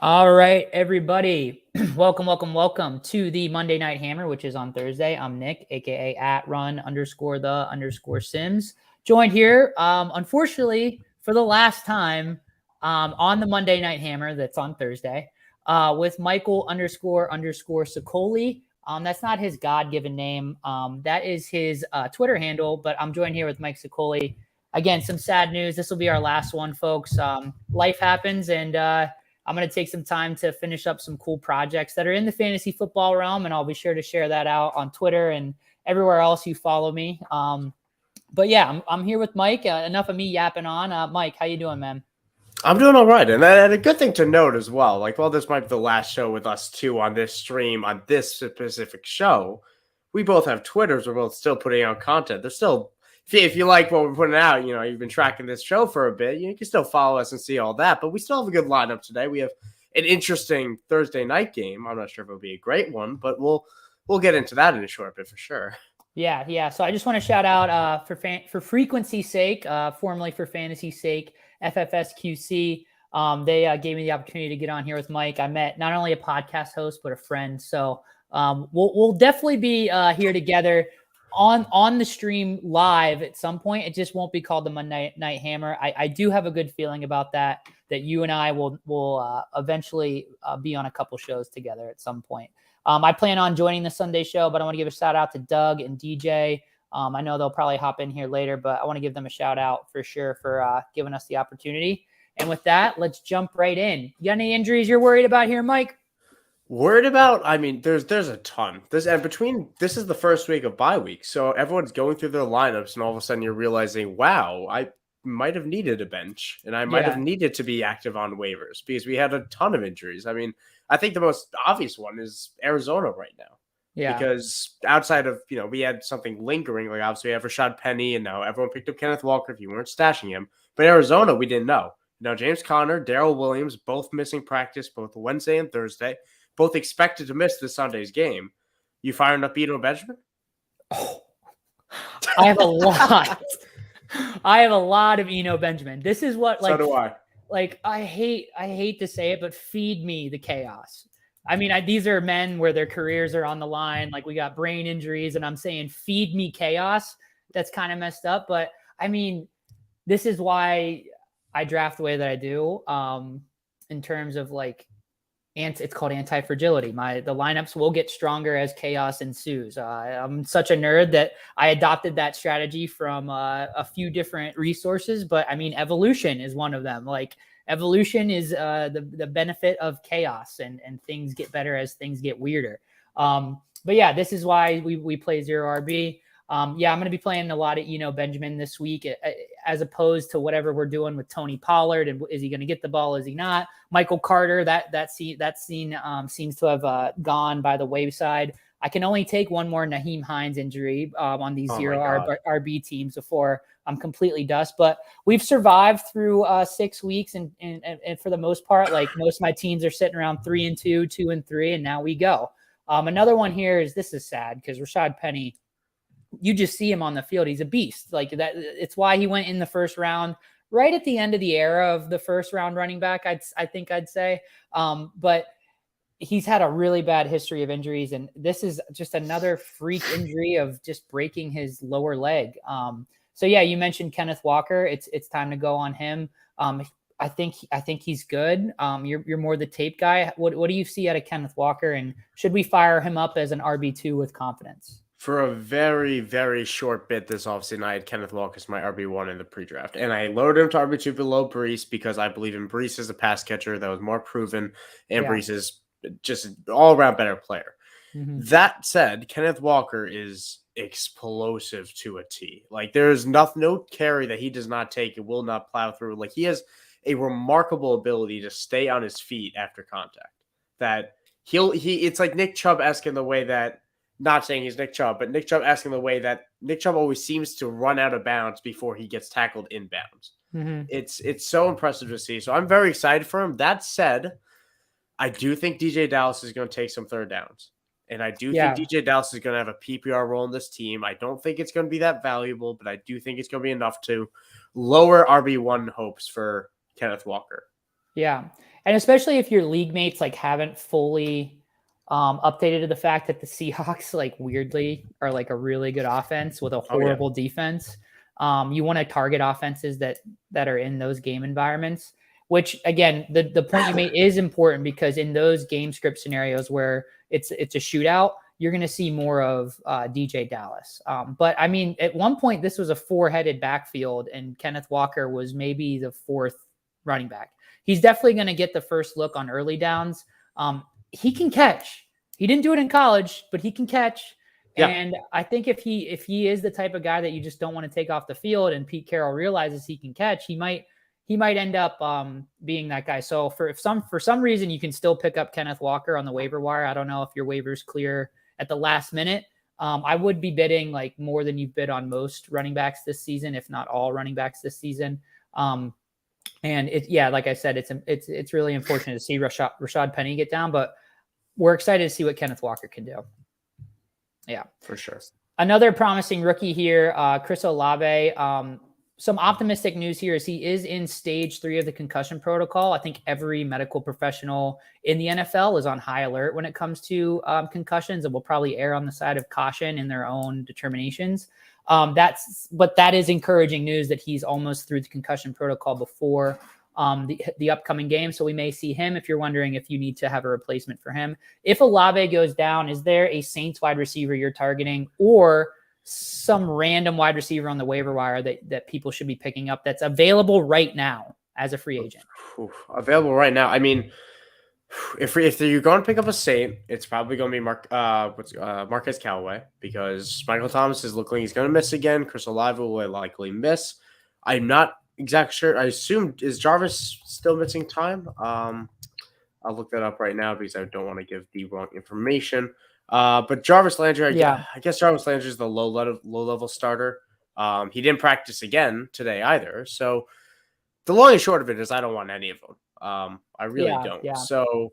All right, everybody. welcome to the Monday Night Hammer, which is on Thursday. I'm Nick, aka at run_the_Sims. Joined here, unfortunately, for the last time on the Monday Night Hammer that's on Thursday, with Michael___ Sicoli. That's not his God-given name. That is his Twitter handle, but I'm joined here with Mike Sicoli. Again, some sad news. This will be our last one, folks. Life happens, and I'm going to take some time to finish up some cool projects that are in the fantasy football realm, and I'll be sure to share that out on Twitter and everywhere else you follow me. But yeah, I'm here with Mike. Enough of me yapping on. Mike, how you doing, man? I'm doing all right. And a good thing to note as well, while this might be the last show with us two on this stream on this specific show, we both have Twitters. We're both still putting out content. There's still, if you like what we're putting out, you've been tracking this show for a bit, you can still follow us and see all that. But we still have a good lineup today. We have an interesting Thursday night game. I'm not sure if it'll be a great one, but we'll get into that in a short bit for sure. Yeah. So I just want to shout out for frequency's sake, formerly for fantasy's sake, FFSQC. They gave me the opportunity to get on here with Mike. I met not only a podcast host but a friend. So we'll definitely be here together on the stream live at some point. It just won't be called the Monday Night Hammer. I do have a good feeling about that you and I will eventually be on a couple shows together at some point. I plan on joining the Sunday show, but I want to give a shout out to Doug and DJ. I know they'll probably hop in here later, but I want to give them a shout out for sure for giving us the opportunity. And with that, let's jump right in. You got any injuries you're worried about here, Mike? Worried about? I mean, there's a ton. This is the first week of bye week, so everyone's going through their lineups, and all of a sudden you're realizing, wow, I might have needed a bench, and I might have needed to be active on waivers because we had a ton of injuries. I mean, I think the most obvious one is Arizona right now. Yeah. Because outside of, we had something lingering, like obviously we have Rashad Penny, and now everyone picked up Kenneth Walker if you weren't stashing him. But Arizona, we didn't know. James Conner, Darrell Williams, both missing practice both Wednesday and Thursday, both expected to miss this Sunday's game. You firing up Eno Benjamin? Oh, I have a lot. I have a lot of Eno Benjamin. This is what, so do I. Like, I hate to say it, but feed me the chaos. I mean, these are men where their careers are on the line. Like, we got brain injuries, and I'm saying feed me chaos. That's kind of messed up. But, I mean, this is why I draft the way that I do in terms of, like, it's called anti-fragility. The lineups will get stronger as chaos ensues. I'm such a nerd that I adopted that strategy from a few different resources, but I mean, evolution is one of them. Like, evolution is the benefit of chaos, and things get better as things get weirder. But yeah, this is why we play zero RB. I'm going to be playing a lot of Eno Benjamin this week, as opposed to whatever we're doing with Tony Pollard. And is he going to get the ball? Is he not? Michael Carter, that scene seems to have gone by the wayside. I can only take one more Nyheim Hines injury on these zero RB teams before I'm completely dust. But we've survived through 6 weeks, and for the most part, like, most of my teams are sitting around 3-2, 2-3, and now we go. Another one here this is sad because Rashad Penny, you just see him on the field. He's a beast. Like that. It's why he went in the first round, right at the end of the era of the first round running back. I think I'd say, but he's had a really bad history of injuries. And this is just another freak injury of just breaking his lower leg. So yeah, you mentioned Kenneth Walker. It's time to go on him. I think he's good. You're more the tape guy. What do you see out of Kenneth Walker? And should we fire him up as an RB2 with confidence? For a very, very short bit this offseason, I had Kenneth Walker as my RB1 in the pre-draft. And I lowered him to RB2 below Breece because I believe in Breece as a pass catcher that was more proven, and Breece is just an all-around better player. Mm-hmm. That said, Kenneth Walker is explosive to a T. Like, there's no carry that he does not take and will not plow through. Like, he has a remarkable ability to stay on his feet after contact. That it's like Nick Chubb-esque in the way that, not saying he's Nick Chubb, but Nick Chubb asking the way that Nick Chubb always seems to run out of bounds before he gets tackled inbounds. Mm-hmm. It's so impressive to see. So I'm very excited for him. That said, I do think DJ Dallas is going to take some third downs. And I do think DJ Dallas is going to have a PPR role in this team. I don't think it's going to be that valuable, but I do think it's going to be enough to lower RB1 hopes for Kenneth Walker. Yeah. And especially if your league mates like haven't fully updated to the fact that the Seahawks like weirdly are like a really good offense with a horrible defense. You want to target offenses that are in those game environments, which again, the point you made is important because in those game script scenarios where it's a shootout, you're going to see more of DJ Dallas. But I mean, at one point, this was a 4-headed backfield and Kenneth Walker was maybe the 4th running back. He's definitely going to get the first look on early downs. He can catch. He didn't do it in college, but he can catch. Yeah. And I think if he is the type of guy that you just don't want to take off the field and Pete Carroll realizes he can catch, he might end up being that guy. So for some reason you can still pick up Kenneth Walker on the waiver wire. I don't know if your waiver's clear at the last minute. I would be bidding like more than you've bid on most running backs this season, if not all running backs this season. And like I said, it's really unfortunate to see Rashad Penny get down, but we're excited to see what Kenneth Walker can do. Yeah, for sure. Another promising rookie here, Chris Olave. Some optimistic news here is he is in stage 3 of the concussion protocol. I think every medical professional in the NFL is on high alert when it comes to concussions and will probably err on the side of caution in their own determinations. But that is encouraging news that he's almost through the concussion protocol before the upcoming game. So we may see him if you're wondering if you need to have a replacement for him. If Olave goes down, is there a Saints wide receiver you're targeting or some random wide receiver on the waiver wire that people should be picking up that's available right now as a free agent? Available right now. I mean, if you're going to pick up a Saint, it's probably going to be Marquez Callaway because Michael Thomas is looking like he's going to miss again. Chris Olave will likely miss. I'm not exactly sure. I assume is Jarvis still missing time? I'll look that up right now because I don't want to give the wrong information. But Jarvis Landry, I guess Jarvis Landry is the low level starter. He didn't practice again today either. So the long and short of it is I don't want any of them. I really don't. Yeah. So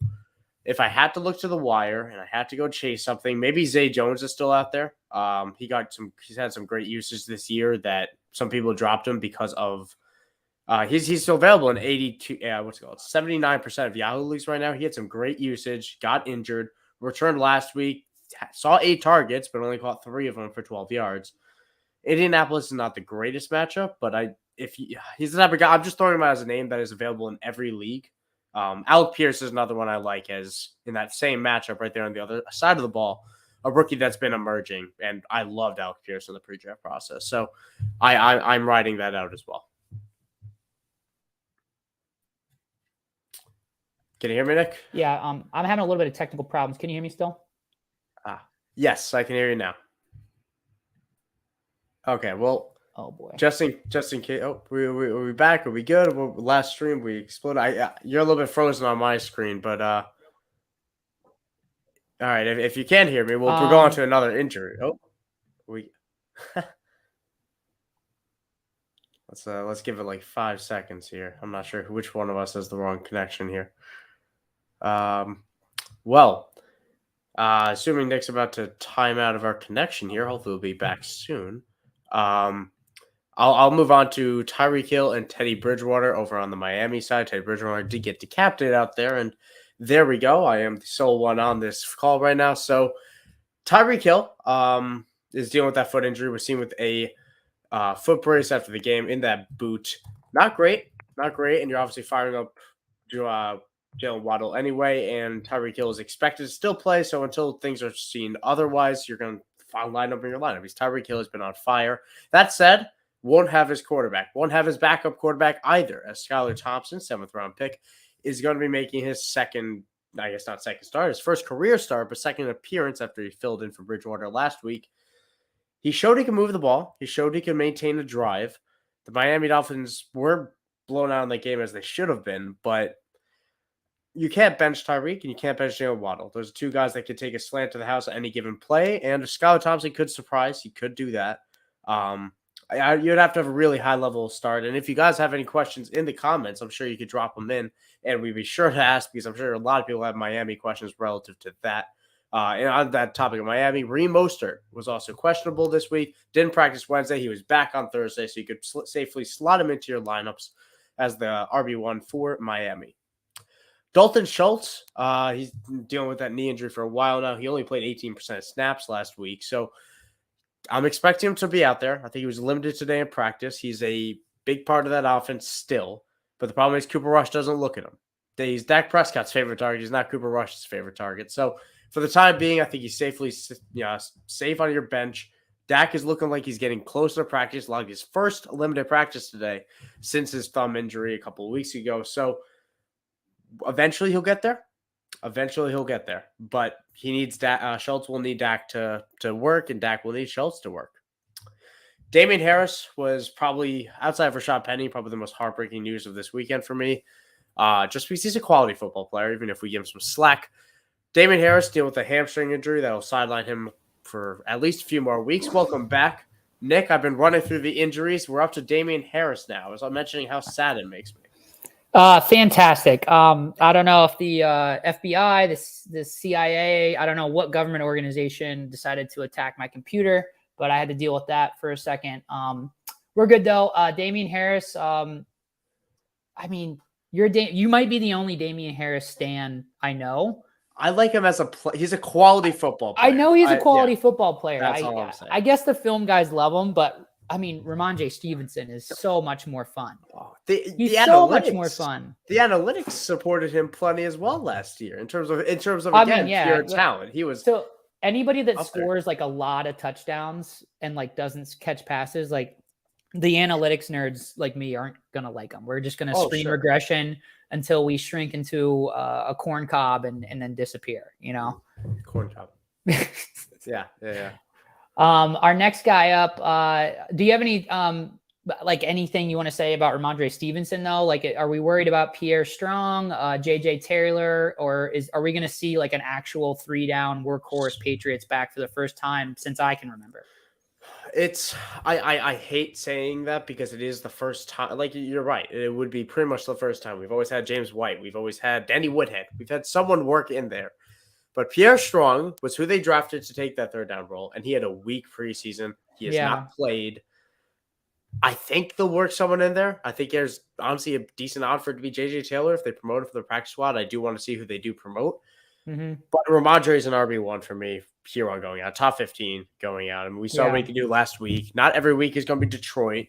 if I had to look to the wire and I had to go chase something, maybe Zay Jones is still out there. He's had some great usage this year that some people dropped him because of he's still available in 79% of Yahoo leagues right now. He had some great usage, got injured, returned last week, saw 8 targets, but only caught 3 of them for 12 yards. Indianapolis is not the greatest matchup, but he's the type of guy, I'm just throwing him out as a name that is available in every league. Alec Pierce is another one I like as in that same matchup right there on the other side of the ball, a rookie that's been emerging, and I loved Alec Pierce in the pre-draft process. So I'm riding that out as well. Can you hear me, Nick? Yeah, I'm having a little bit of technical problems. Can you hear me still? Yes, I can hear you now. Okay, well, oh boy, just in case. Oh, we back? Are we good? Last stream we exploded. You're a little bit frozen on my screen, but all right. If you can't hear me, we're going to another injury. Oh, let's give it like 5 seconds here. I'm not sure which one of us has the wrong connection here. Assuming Nick's about to time out of our connection here, hopefully we'll be back soon. I'll move on to Tyreek Hill and Teddy Bridgewater over on the Miami side. Teddy Bridgewater did get decapitated out there, and there we go. I am the sole one on this call right now. So Tyreek Hill is dealing with that foot injury. We're seeing with a foot brace after the game in that boot. Not great. And you're obviously firing up Jalen Waddle anyway, and Tyreek Hill is expected to still play. So until things are seen otherwise, you're going to line up in your lineup because Tyreek Hill has been on fire. That said, won't have his backup quarterback either, as Skylar Thompson, 7th round pick, is going to be making his his first career start, but second appearance after he filled in for Bridgewater last week. He showed he can move the ball. He showed he can maintain a drive. The Miami Dolphins were blown out in that game as they should have been, but you can't bench Tyreek and you can't bench Jalen Waddle. Those are 2 guys that could take a slant to the house at any given play, and if Skylar Thompson could surprise, he could do that. You'd have to have a really high-level start, and if you guys have any questions in the comments, I'm sure you could drop them in, and we'd be sure to ask because I'm sure a lot of people have Miami questions relative to that. And on that topic of Miami, Raheem Mostert was also questionable this week. Didn't practice Wednesday. He was back on Thursday, so you could safely slot him into your lineups as the RB1 for Miami. Dalton Schultz, he's dealing with that knee injury for a while now. He only played 18% of snaps last week. So I'm expecting him to be out there. I think he was limited today in practice. He's a big part of that offense still. But the problem is Cooper Rush doesn't look at him. He's Dak Prescott's favorite target. He's not Cooper Rush's favorite target. So for the time being, I think he's safely safe on your bench. Dak is looking like he's getting closer to practice, like his first limited practice today since his thumb injury a couple of weeks ago. So eventually he'll get there. But he needs Dak. Schultz will need Dak to work, and Dak will need Schultz to work. Damien Harris was probably, outside of Rashad Penny, probably the most heartbreaking news of this weekend for me. Just because he's a quality football player, even if we give him some slack. Damien Harris deal with a hamstring injury that will sideline him for at least a few more weeks. Welcome back, Nick. I've been running through the injuries. We're up to Damien Harris now, as I'm mentioning how sad it makes me. Fantastic. I don't know if the FBI, the CIA, I don't know what government organization decided to attack my computer, but I had to deal with that for a second. We're good though. Damien Harris. I mean, you might be the only Damien Harris stan I know. I like him as he's a quality football player. I know he's a quality football player. That's all I'm saying. I guess the film guys love him, but I mean, Ramondre Stevenson is so much more fun. He's so much more fun. The analytics supported him plenty as well last year in terms of pure talent. He was so anybody that scores like a lot of touchdowns and like doesn't catch passes, like the analytics nerds like me aren't gonna like him. We're just gonna scream regression until we shrink into a corn cob and then disappear. You know, corn cob. Yeah. Our next guy up, do you have any, like anything you want to say about Ramondre Stevenson though? Like, are we worried about Pierre Strong, JJ Taylor, or are we going to see like an actual 3-down workhorse Patriots back for the first time since I can remember? I hate saying that because it is the first time. Like, you're right. It would be pretty much the first time. We've always had James White. We've always had Danny Woodhead. We've had someone work in there. But Pierre Strong was who they drafted to take that 3rd down role, and he had a weak preseason. He has not played. I think they'll work someone in there. I think there's honestly a decent odd for it to be JJ Taylor if they promote him for the practice squad. I do want to see who they do promote. Mm-hmm. But Ramondre is an RB1 for me here on going out. Top 15 going out. I mean, we saw what he could do last week. Not every week is going to be Detroit,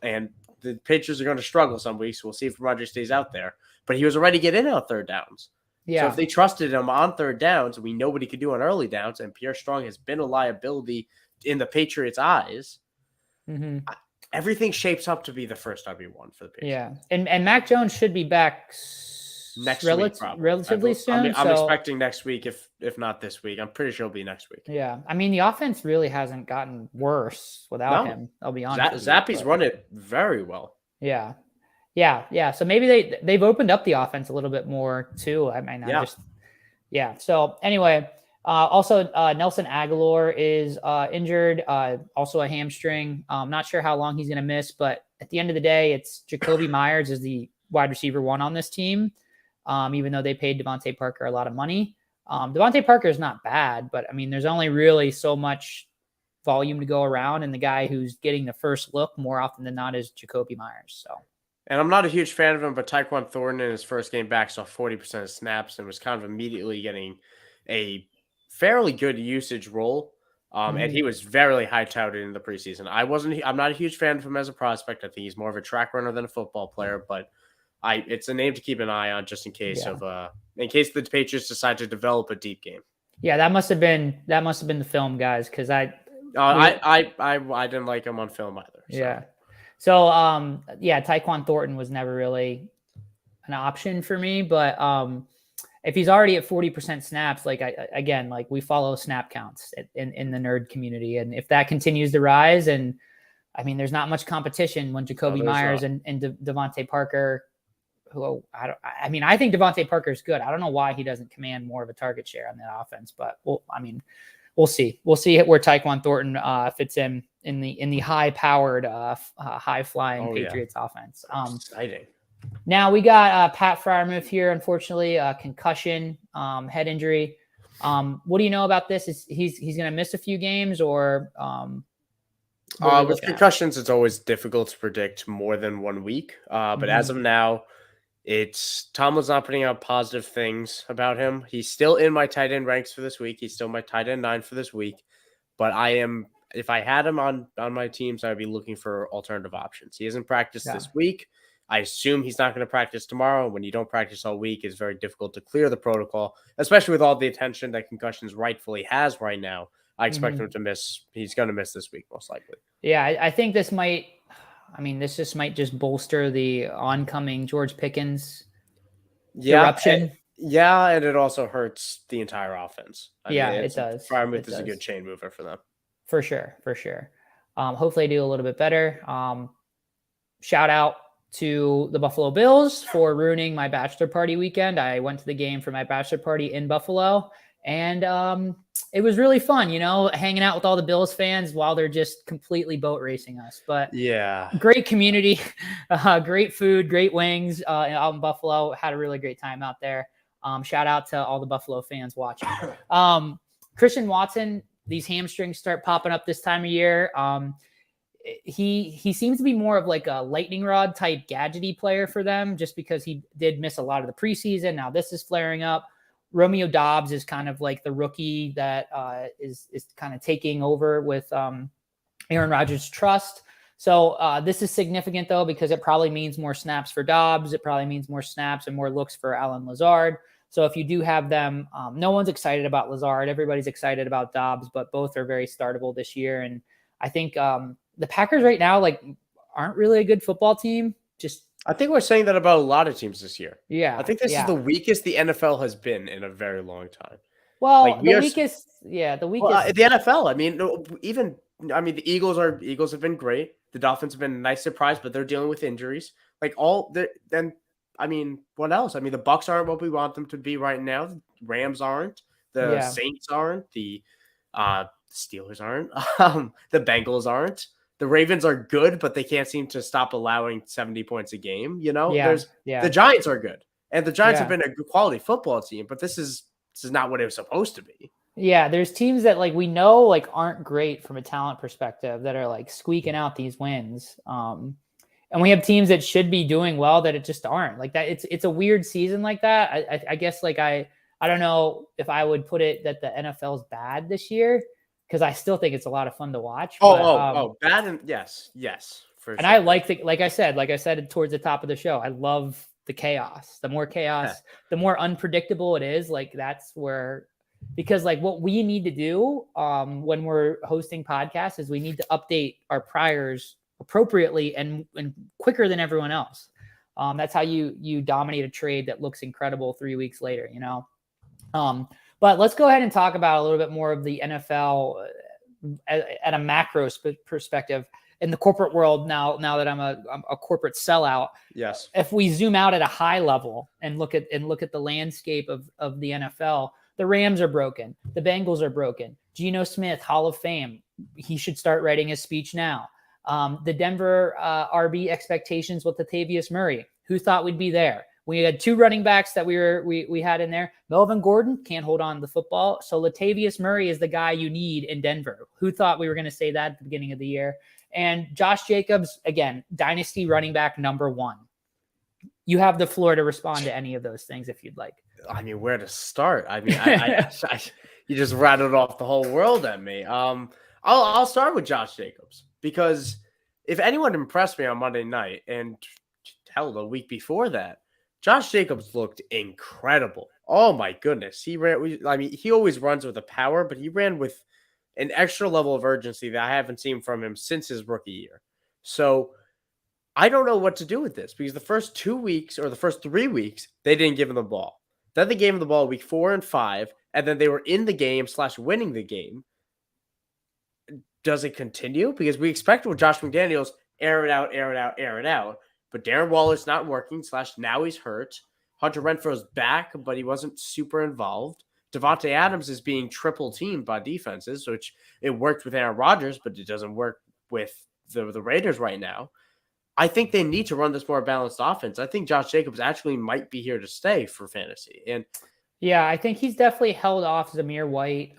and the Patriots are going to struggle some weeks. We'll see if Ramondre stays out there. But he was already getting in on 3rd downs. Yeah. So if they trusted him on 3rd downs, we know what he could do on early downs, and Pierre Strong has been a liability in the Patriots' eyes. Mm-hmm. Everything shapes up to be the first RB1 for the Patriots. Yeah, and Mac Jones should be back next week, relatively soon. I'm expecting next week, if not this week. I'm pretty sure it'll be next week. Yeah, I mean the offense really hasn't gotten worse without him. I'll be honest. Zappi's run it very well. Yeah. So maybe they've opened up the offense a little bit more too. I mean, So anyway, also Nelson Aguilar is injured. Also a hamstring. I'm not sure how long he's going to miss, but at the end of the day, it's Jacoby Myers is the wide receiver 1 on this team. Even though they paid Devontae Parker a lot of money. Devontae Parker is not bad, but I mean, there's only really so much volume to go around, and the guy who's getting the first look more often than not is Jacoby Myers. So. And I'm not a huge fan of him, but Tyquan Thornton in his first game back saw 40% of snaps and was kind of immediately getting a fairly good usage role. And he was very high touted in the preseason. I'm not a huge fan of him as a prospect. I think he's more of a track runner than a football player, but it's a name to keep an eye on just in case in case the Patriots decide to develop a deep game. Yeah, that must have been the film guys. Cause I didn't like him on film either. So. Yeah. So, Tyquan Thornton was never really an option for me, but if he's already at 40% snaps, like we follow snap counts in the nerd community. And if that continues to rise, and I mean, there's not much competition when Jacoby Myers and Devontae Parker, I think Devontae Parker is good. I don't know why he doesn't command more of a target share on that offense, but we'll see. We'll see where Tyquan Thornton fits in the high-powered, high-flying Patriots offense. Exciting. Now we got Pat Freiermuth here, unfortunately, concussion, head injury. What do you know about this? Is he's going to miss a few games, or with concussions, it's always difficult to predict more than 1 week. But as of now, It's Tomlin's not putting out positive things about him. He's still in my tight end ranks for this week. He's still my tight end 9 for this week. But if I had him on my teams, I'd be looking for alternative options. He hasn't practiced this week. I assume he's not going to practice tomorrow. When you don't practice all week, it's very difficult to clear the protocol, especially with all the attention that concussions rightfully has right now. I expect him to miss. He's going to miss this week, most likely. Yeah, I think this just might just bolster the oncoming George Pickens eruption. And it also hurts the entire offense. It does. Freiermuth is a good chain mover for them. For sure. Hopefully they do a little bit better. Shout out to the Buffalo Bills for ruining my bachelor party weekend. I went to the game for my bachelor party in Buffalo, and it was really fun, hanging out with all the Bills fans while they're just completely boat racing us. But yeah, great community, great food, great wings out in Buffalo. Had a really great time out there. Shout out to all the Buffalo fans watching. Christian Watson, these hamstrings start popping up this time of year. He seems to be more of like a lightning rod type gadgety player for them, just because he did miss a lot of the preseason. Now this is flaring up. Romeo Doubs is kind of like the rookie that is kind of taking over with Aaron Rodgers' trust. So this is significant, though, because it probably means more snaps for Doubs. It probably means more snaps and more looks for Allen Lazard. So if you do have them, no one's excited about Lazard. Everybody's excited about Doubs, but both are very startable this year. And I think the Packers right now aren't really a good football team. I think we're saying that about a lot of teams this year. Yeah. I think this is the weakest the NFL has been in a very long time. Well, the weakest. The NFL. The Eagles have been great. The Dolphins have been a nice surprise, but they're dealing with injuries. What else? The Bucks aren't what we want them to be right now. The Rams aren't. The Saints aren't. The Steelers aren't. The Bengals aren't. The Ravens are good, but they can't seem to stop allowing 70 points a game. The Giants are good, and the Giants have been a good quality football team, but this is not what it was supposed to be. Yeah, there's teams that we know aren't great from a talent perspective that are squeaking out these wins. And we have teams that should be doing well that it just aren't like that. It's a weird season like that. I guess I don't know if I would put it that the NFL's bad this year, because I still think it's a lot of fun to watch. Bad and yes, for sure. And I like I said towards the top of the show, I love the chaos. The more chaos, the more unpredictable it is. That's where, because what we need to do when we're hosting podcasts is we need to update our priors appropriately and quicker than everyone else. That's how you dominate a trade that looks incredible 3 weeks later, But let's go ahead and talk about a little bit more of the NFL at a macro perspective in the corporate world. Now that I'm a corporate sellout, yes. If we zoom out at a high level and look at the landscape of the NFL, the Rams are broken. The Bengals are broken. Geno Smith, Hall of Fame. He should start writing his speech now. The Denver RB expectations with Latavius Murray. Who thought we'd be there? We had 2 running backs that we had in there. Melvin Gordon can't hold on to the football. So Latavius Murray is the guy you need in Denver. Who thought we were going to say that at the beginning of the year? And Josh Jacobs, again, dynasty running back number 1. You have the floor to respond to any of those things if you'd like. Where to start? You just rattled off the whole world at me. I'll start with Josh Jacobs, because if anyone impressed me on Monday night, and hell, the week before that, Josh Jacobs looked incredible. Oh my goodness. He always runs with a power, but he ran with an extra level of urgency that I haven't seen from him since his rookie year. So I don't know what to do with this, because the first 2 weeks or the first 3 weeks, they didn't give him the ball. Then they gave him the ball week 4 and 5, and then they were in the game / winning the game. Does it continue? Because we expect with Josh McDaniels, air it out. But Darren Waller's not working / now he's hurt. Hunter Renfro's back, but he wasn't super involved. Devontae Adams is being triple teamed by defenses, which it worked with Aaron Rodgers, but it doesn't work with the Raiders right now. I think they need to run this more balanced offense. I think Josh Jacobs actually might be here to stay for fantasy. And yeah, I think he's definitely held off Zamir White.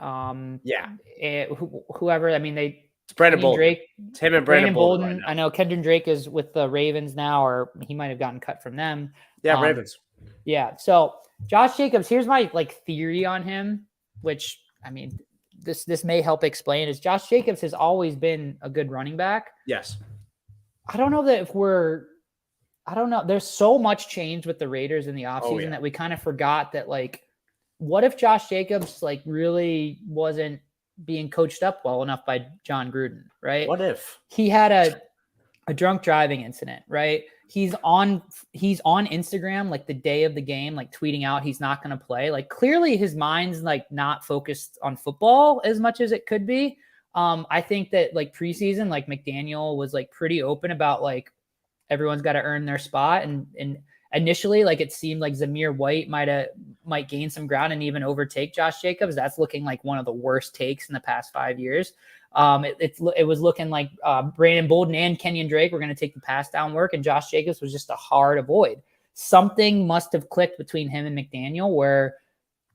Whoever. It's Brandon Bolden. Drake. It's him and Brandon Bolden. Right now. I know Kendrick Drake is with the Ravens now, or he might have gotten cut from them. Yeah, Ravens. Yeah. So Josh Jacobs, here's my like theory on him, which I mean, this may help explain is Josh Jacobs has always been a good running back. Yes. I don't know that if I don't know. There's so much change with the Raiders in the offseason that we kind of forgot that, like, what if Josh Jacobs like really wasn't being coached up well enough by John Gruden, right? What if he had a drunk driving incident, right? He's on Instagram like the day of the game, like tweeting out he's not going to play. Like clearly his mind's like not focused on football as much as it could be. I think that like preseason, like McDaniel was like pretty open about like everyone's got to earn their spot. And initially, like it seemed like Zamir White might gain some ground and even overtake Josh Jacobs. That's looking like one of the worst takes in the past 5 years. It was looking like Brandon Bolden and Kenyon Drake were going to take the pass down work, and Josh Jacobs was just a hard avoid. Something must have clicked between him and McDaniel where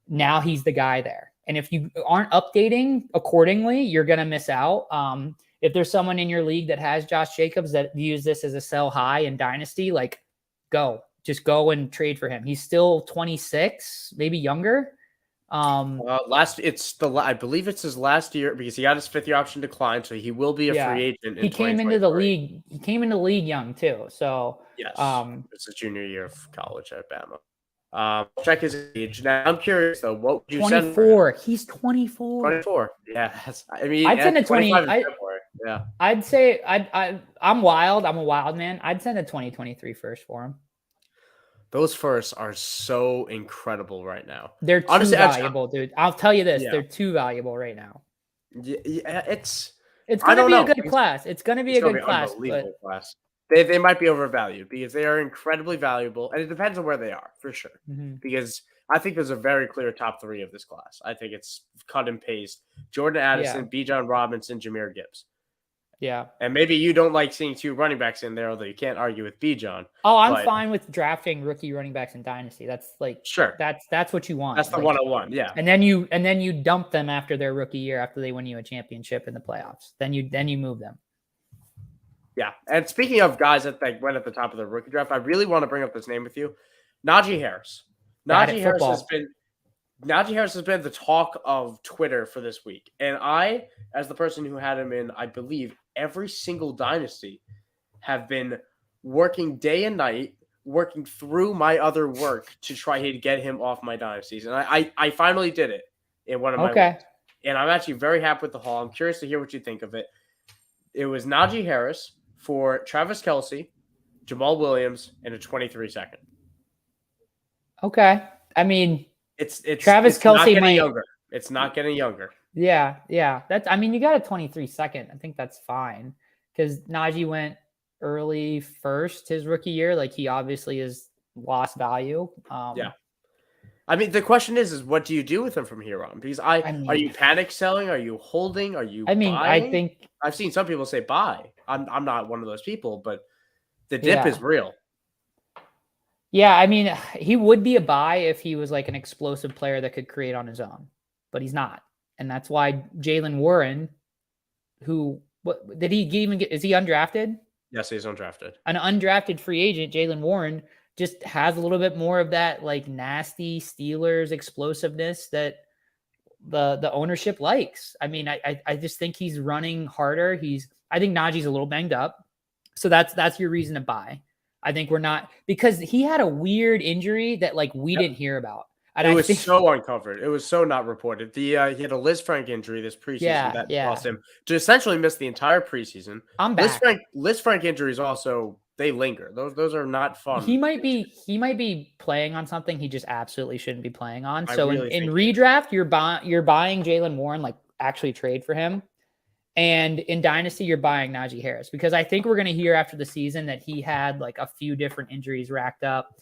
now he's the guy there. And if you aren't updating accordingly, you're going to miss out. If there's someone in your league that has Josh Jacobs that views this as a sell high in Dynasty, like just go and trade for him. He's still 26, maybe younger. I believe it's his last year because he got his 5th year option declined, so he will be a free agent. He came into the league. He came into the league young too. So yes, it's a junior year of college at Bama. Check his age. Now I'm curious though. What would you 24? He's 24. 24. Yeah, I mean, I'd send a 20. Yeah, I'd say I'm wild. I'm a wild man. I'd send a 2023 first for him. Those firsts are so incredible right now. They're too valuable, dude. I'll tell you this. Yeah. They're too valuable right now. Yeah, it's going to be a good class. It's going to be a good class. Class. They might be overvalued because they are incredibly valuable. And it depends on where they are, for sure. Mm-hmm. Because I think there's a very clear top 3 of this class. I think it's cut and paste. Jordan Addison, Bijan Robinson, Jahmyr Gibbs. Yeah. And maybe you don't like seeing 2 running backs in there, although you can't argue with Bijan. Oh, I'm fine with drafting rookie running backs in Dynasty. That's like sure. That's what you want. That's the 101, yeah. And then you dump them after their rookie year, after they win you a championship in the playoffs. Then you move them. Yeah. And speaking of guys that like went at the top of the rookie draft, I really want to bring up this name with you. Najee Harris. Najee Harris has been the talk of Twitter for this week. And I, as the person who had him in, I believe, every single dynasty, have been working day and night, working through my other work to try to get him off my dynasties. And I finally did it in one of my weeks. And I'm actually very happy with the haul. I'm curious to hear what you think of it. It was Najee Harris for Travis Kelce, Jamal Williams, and a 23-second. Okay. I mean, it's Travis Kelce not getting younger. It's not getting younger. Yeah. You got a 23-second. I think that's fine because Najee went early first his rookie year. Like he obviously has lost value. Yeah. I mean, the question is what do you do with him from here on? Because are you panic selling? Are you holding? Are you buying? I think I've seen some people say buy. I'm not one of those people, but the dip is real. Yeah, I mean, he would be a buy if he was like an explosive player that could create on his own, but he's not. And that's why Jaylen Warren, did he even get, is he undrafted? Yes, he's undrafted. An undrafted free agent, Jaylen Warren, just has a little bit more of that like nasty Steelers explosiveness that the ownership likes. I mean, I just think he's running harder. I think Najee's a little banged up. So that's your reason to buy. I think we're not, because he had a weird injury that like we didn't hear about. And it was so uncovered. It was so not reported. He had a Liz Frank injury this preseason that cost him to essentially miss the entire preseason. I'm back. Liz Frank injuries also, they linger. Those are not fun. He might be playing on something he just absolutely shouldn't be playing on. So in redraft, you're buying Jaylen Warren, like actually trade for him. And in Dynasty, you're buying Najee Harris because I think we're going to hear after the season that he had like a few different injuries racked up.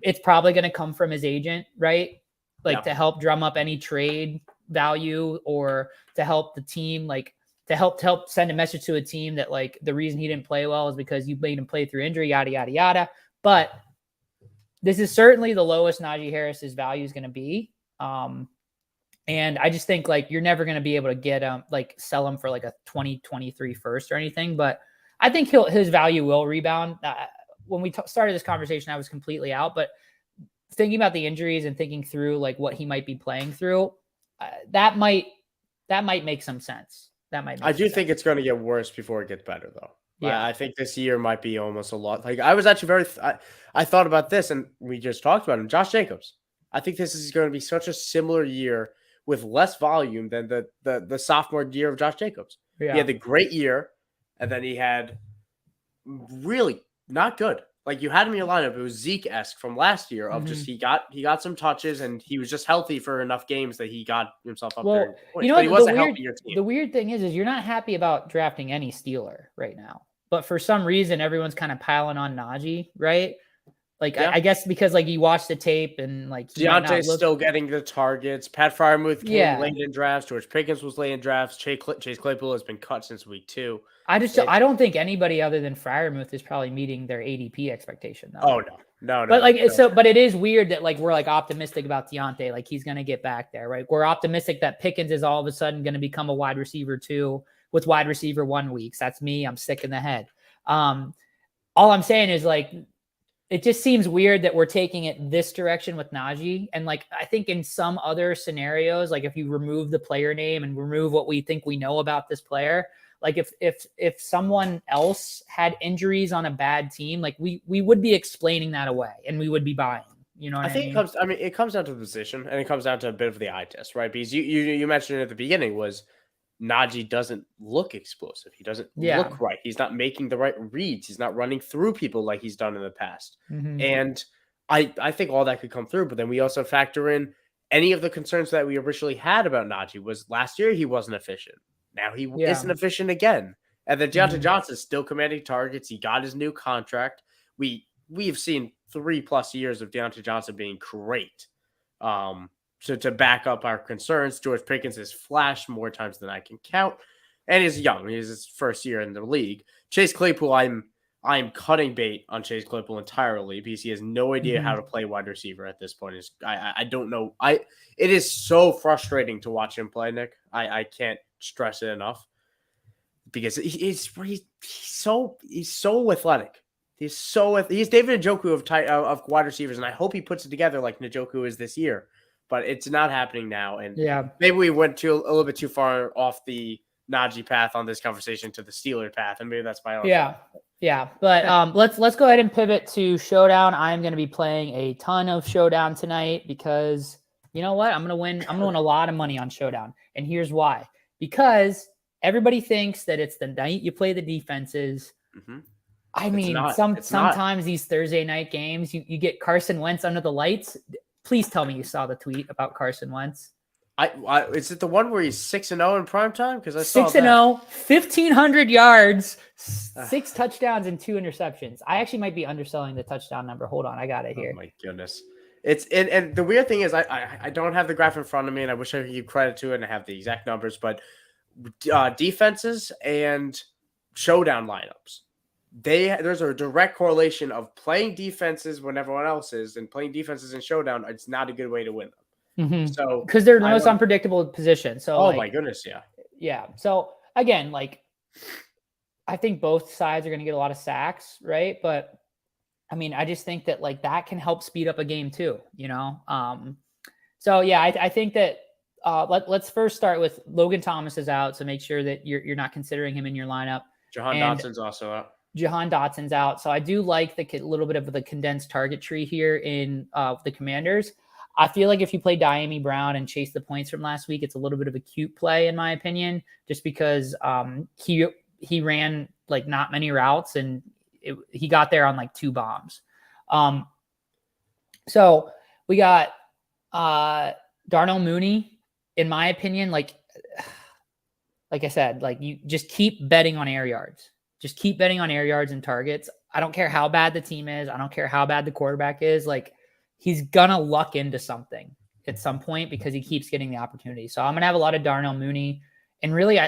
It's probably going to come from his agent, right? Like to help drum up any trade value or to help the team, like to help send a message to a team that like the reason he didn't play well is because you made him play through injury, yada, yada, yada. But this is certainly the lowest Najee Harris's value is going to be. And I just think like you're never going to be able to get him, like sell him for like a 2023 first or anything. But I think his value will rebound. when we started this conversation, I was completely out, but thinking about the injuries and thinking through like what he might be playing through, that might make some sense. I do think it's going to get worse before it gets better, though. Yeah, I think this year might be almost a lot. Like I was actually I thought about this, and we just talked about him, Josh Jacobs. I think this is going to be such a similar year with less volume than the sophomore year of Josh Jacobs. Yeah. He had the great year, and then he had really not good. Like you had him in your lineup, it was Zeke-esque from last year of just he got some touches and he was just healthy for enough games that he got himself up there. You know, but he was a healthier team. The weird thing is you're not happy about drafting any Steeler right now, but for some reason everyone's kind of piling on Najee, right? Like I guess because like you watch the tape and like Deontay's still getting the targets. Pat Freiermuth came late in drafts. George Pickens was late in drafts. Chase Claypool has been cut since week 2. I don't think anybody other than Freiermuth is probably meeting their ADP expectation though. Oh no. But like but it is weird that like we're like optimistic about Deontay, like he's gonna get back there, right? We're optimistic that Pickens is all of a sudden gonna become a wide receiver 2 with wide receiver 1 weeks. That's me. I'm sick in the head. All I'm saying is like it just seems weird that we're taking it this direction with Najee. And like, I think in some other scenarios, like if you remove the player name and remove what we think we know about this player, like if someone else had injuries on a bad team, like we would be explaining that away and we would be buying, you know what I think mean? It comes down to the position and it comes down to a bit of the eye test, right? Because you mentioned at the beginning was Najee doesn't look explosive. He doesn't look right. He's not making the right reads. He's not running through people like he's done in the past. And I think all that could come through. But then we also factor in any of the concerns that we originally had about Najee was last year he wasn't efficient. Now he isn't efficient again. And then Deontay Johnson's still commanding targets. He got his new contract. We've seen 3+ years of Deontay Johnson being great. So to back up our concerns, George Pickens has flashed more times than I can count, and he's young. He's his first year in the league. Chase Claypool, I'm cutting bait on Chase Claypool entirely because he has no idea how to play wide receiver at this point. I don't know. It is so frustrating to watch him play, Nick. I can't stress it enough because he's so athletic. He's David Njoku of wide receivers, and I hope he puts it together like Njoku is this year. But it's not happening now. And maybe we went a little bit too far off the Najee path on this conversation to the Steeler path. And maybe that's my own. Yeah. But let's go ahead and pivot to Showdown. I'm going to be playing a ton of Showdown tonight because you know what? I'm going to win a lot of money on Showdown. And here's why. Because everybody thinks that it's the night you play the defenses. I mean, sometimes these Thursday night games, you get Carson Wentz under the lights. Please tell me you saw the tweet about Carson Wentz. Is it the one where he's 6-0 in primetime? Because I saw 6-0, 1,500 yards, 6 touchdowns, and 2 interceptions. I actually might be underselling the touchdown number. Hold on, I got it here. Oh my goodness! It's and the weird thing is I don't have the graph in front of me, and I wish I could give credit to it and have the exact numbers. But defenses and Showdown lineups. There's a direct correlation of playing defenses when everyone else is and playing defenses in Showdown. It's not a good way to win them. So because they're the most unpredictable position. So my goodness, yeah. So again, like I think both sides are going to get a lot of sacks, right? But I mean, I just think that like that can help speed up a game too, you know. So yeah, I think that let's first start with Logan Thomas is out, so make sure that you're not considering him in your lineup. Jahan Dotson's also out. Jahan Dotson's out. So I do like the little bit of the condensed target tree here in the Commanders. I feel like if you play Diami Brown and chase the points from last week, it's a little bit of a cute play in my opinion, just because he ran like not many routes and he got there on like 2 bombs. So we got Darnell Mooney, in my opinion, like I said, like you just keep betting on air yards. Just keep betting on air yards and targets. I don't care how bad the team is. I don't care how bad the quarterback is. Like he's going to luck into something at some point because he keeps getting the opportunity. So I'm going to have a lot of Darnell Mooney. And really,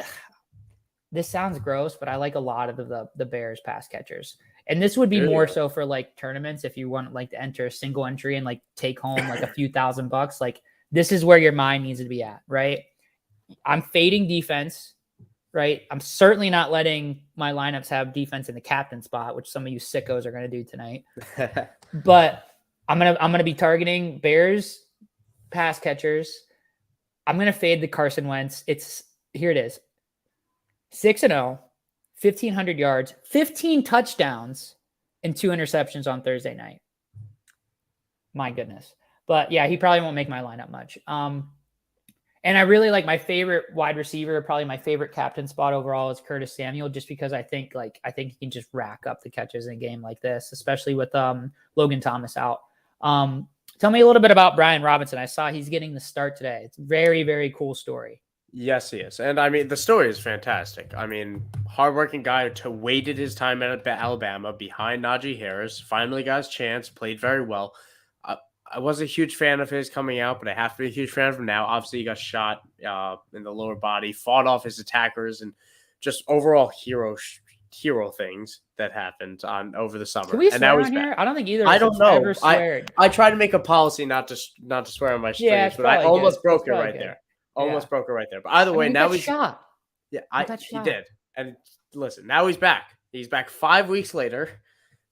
this sounds gross, but I like a lot of the Bears pass catchers. And this would be more so for like tournaments. If you want like to enter a single entry and like take home like a few $1,000, like this is where your mind needs to be at, right? I'm fading defense right? I'm certainly not letting my lineups have defense in the captain spot, which some of you sickos are going to do tonight. But I'm gonna be targeting Bears pass catchers. I'm gonna fade the Carson Wentz. Here it is. 6-0, 1,500 yards, 15 touchdowns, and 2 interceptions on Thursday night. My goodness. But yeah, he probably won't make my lineup much. And I really like my favorite wide receiver, probably my favorite captain spot overall is Curtis Samuel, just because I think he can just rack up the catches in a game like this, especially with Logan Thomas out. Tell me a little bit about Brian Robinson. I saw he's getting the start today. It's a very, very cool story. Yes, he is. And I mean, the story is fantastic. I mean, hardworking guy to waited his time at Alabama behind Najee Harris, finally got his chance, played very well. I was a huge fan of his coming out, but I have to be a huge fan of him now. Obviously, he got shot in the lower body, fought off his attackers, and just overall hero things that happened over the summer. Can we swear and on here? I don't think either of I us don't have know. ever sweared. I try to make a policy not to swear on my streams, Yeah, it's but I probably almost good. broke It's it probably right good. there. Almost broke it right there. But either way, he now got he's shot. Yeah, got he shot. did. And listen, now he's back. He's back 5 weeks later,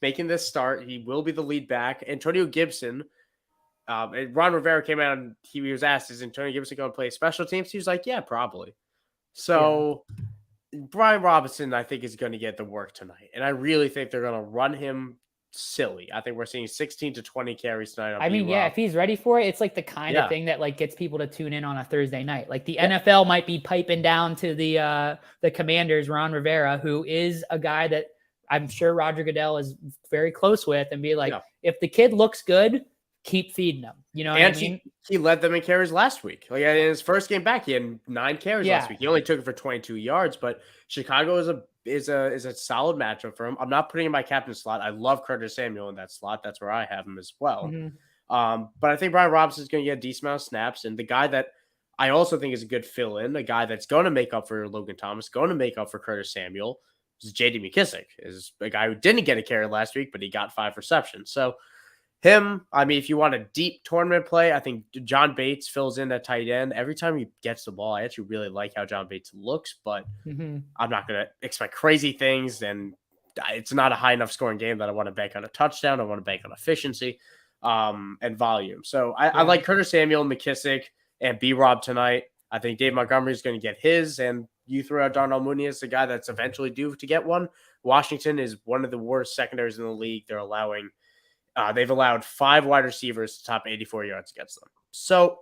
making this start. He will be the lead back. Antonio Gibson. And Ron Rivera came out and he was asked, "Is Antonio Gibson going to play special teams?" He was like, "Yeah, probably." So Brian Robinson, I think, is going to get the work tonight, and I really think they're going to run him silly. I think we're seeing 16 to 20 carries tonight. I mean, yeah, if he's ready for it, it's like the kind of thing that like gets people to tune in on a Thursday night. Like the NFL might be piping down to the Commanders, Ron Rivera, who is a guy that I'm sure Roger Goodell is very close with, and be like, if the kid looks good, keep feeding him. You know what I mean? He led them in carries last week. Like in his first game back, he had 9 carries last week. He only took it for 22 yards, but Chicago is a solid matchup for him. I'm not putting in my captain slot. I love Curtis Samuel in that slot. That's where I have him as well. Mm-hmm. But I think Brian Robinson is going to get a decent amount of snaps, and the guy that I also think is a good fill-in, a guy that's going to make up for Logan Thomas, going to make up for Curtis Samuel, is J.D. McKissic, is a guy who didn't get a carry last week, but he got 5 receptions. So him, I mean, if you want a deep tournament play, I think John Bates fills in at tight end. Every time he gets the ball, I actually really like how John Bates looks, but I'm not going to expect crazy things, and it's not a high enough scoring game that I want to bank on a touchdown. I want to bank on efficiency and volume. So I like Curtis Samuel, McKissic, and B-Rob tonight. I think Dave Montgomery is going to get his, and you threw out Darnell Mooney as the guy that's eventually due to get one. Washington is one of the worst secondaries in the league. They've allowed 5 wide receivers to top 84 yards against them. So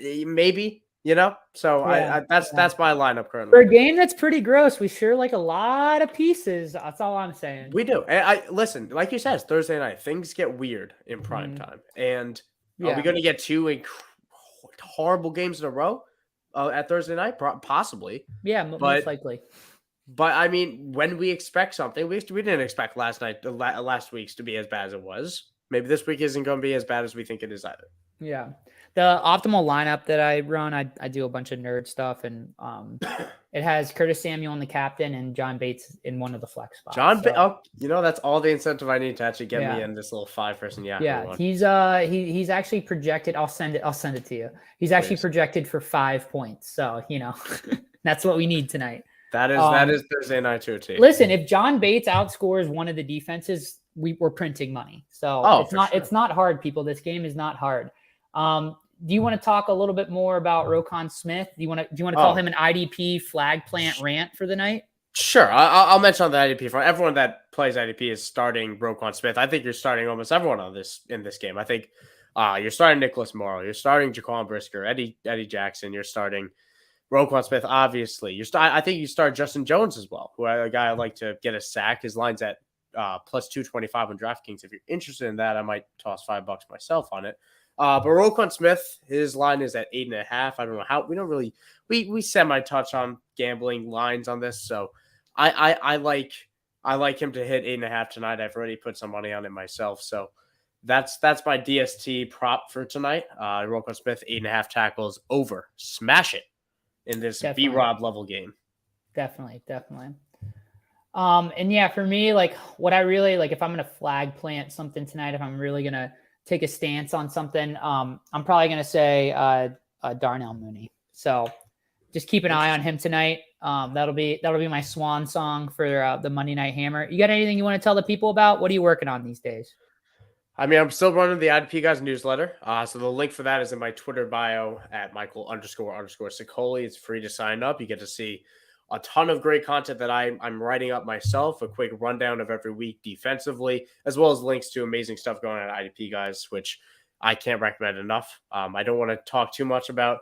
maybe, that's my lineup currently. For a game that's pretty gross, we sure like a lot of pieces. That's all I'm saying. We do. And listen, like you said, it's Thursday night. Things get weird in prime time. And are we going to get 2 horrible games in a row at Thursday night? Possibly. Yeah, most likely. But I mean, when we expect something, we didn't expect last week's to be as bad as it was. Maybe this week isn't going to be as bad as we think it is either. Yeah. The optimal lineup that I run, I do a bunch of nerd stuff, and it has Curtis Samuel in the captain and John Bates in one of the flex spots. That's all the incentive I need to actually get me in this little 5-person Yahoo one. He's actually projected. I'll send it to you. He's actually projected for 5 points. So that's what we need tonight. That is Thursday night too. Listen, if John Bates outscores one of the defenses, we're printing money. So it's not hard, people. This game is not hard. Do you want to talk a little bit more about Roquan Smith? Do you want to call him an IDP flag plant rant for the night? Sure. I'll mention on the IDP front. Everyone that plays IDP is starting Roquan Smith. I think you're starting almost everyone in this game. I think you're starting Nicholas Morrow. You're starting Jaquan Brisker, Eddie Jackson. You're starting Roquan Smith, obviously. I think you start Justin Jones as well, a guy I'd like to get a sack. His line's at plus 225 on DraftKings. If you're interested in that, I might toss $5 myself on it. But Roquan Smith, his line is at 8.5. I don't know how. We don't really we semi-touch on gambling lines on this, so I like him to hit 8.5 tonight. I've already put some money on it myself, so that's my DST prop for tonight. Roquan Smith 8.5 tackles over. Smash it in this B-Rob level game. Definitely. And yeah, for me, like what I really like, if I'm going to flag plant something tonight, if I'm really going to take a stance on something, I'm probably going to say Darnell Mooney. So just keep an eye on him tonight. That'll be my swan song for the Monday Night Hammer. You got anything you want to tell the people about? What are you working on these days? I mean, I'm still running the IDP Guys newsletter. So the link for that is in my Twitter bio at Michael__Sicoli. It's free to sign up. You get to see a ton of great content that I'm writing up myself, a quick rundown of every week defensively, as well as links to amazing stuff going on at IDP Guys, which I can't recommend enough. I don't want to talk too much about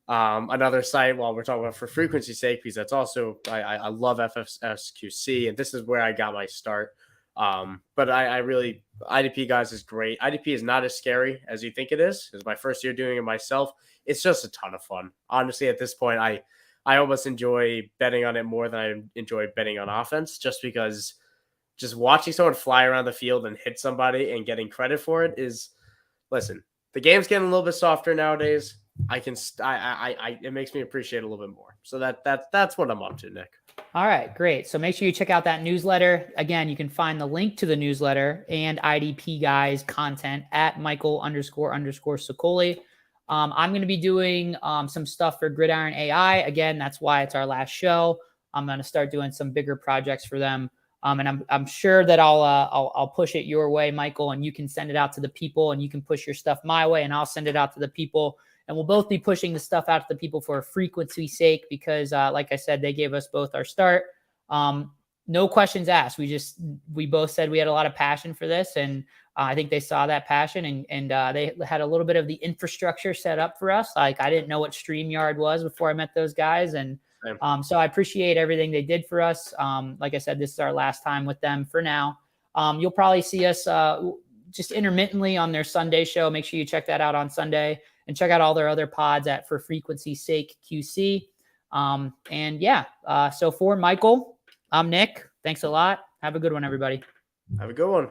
another site while we're talking about for frequency's sake, because that's also, I love FFSQC, and this is where I got my start. But I really, IDP Guys is great. IDP is not as scary as you think it is. It's my first year doing it myself. It's just a ton of fun. Honestly, at this point, I almost enjoy betting on it more than I enjoy betting on offense, just because just watching someone fly around the field and hit somebody and getting credit for it is, listen, the game's getting a little bit softer nowadays. It makes me appreciate it a little bit more. So that's what I'm up to, Nick. All right, great. So make sure you check out that newsletter. Again, you can find the link to the newsletter and IDP Guys content at Michael__Sicoli. I'm going to be doing some stuff for Gridiron AI. Again, that's why it's our last show. I'm going to start doing some bigger projects for them. And I'm sure that I'll push it your way, Michael, and you can send it out to the people, and you can push your stuff my way, and I'll send it out to the people. And we'll both be pushing the stuff out to the people for frequency's sake, because like I said, they gave us both our start. No questions asked. We both said we had a lot of passion for this, and I think they saw that passion, and they had a little bit of the infrastructure set up for us. Like, I didn't know what StreamYard was before I met those guys. And so I appreciate everything they did for us. Like I said, this is our last time with them for now. You'll probably see us just intermittently on their Sunday show. Make sure you check that out on Sunday, and check out all their other pods at For Frequency's Sake QC. So for Michael, I'm Nick. Thanks a lot. Have a good one, everybody. Have a good one.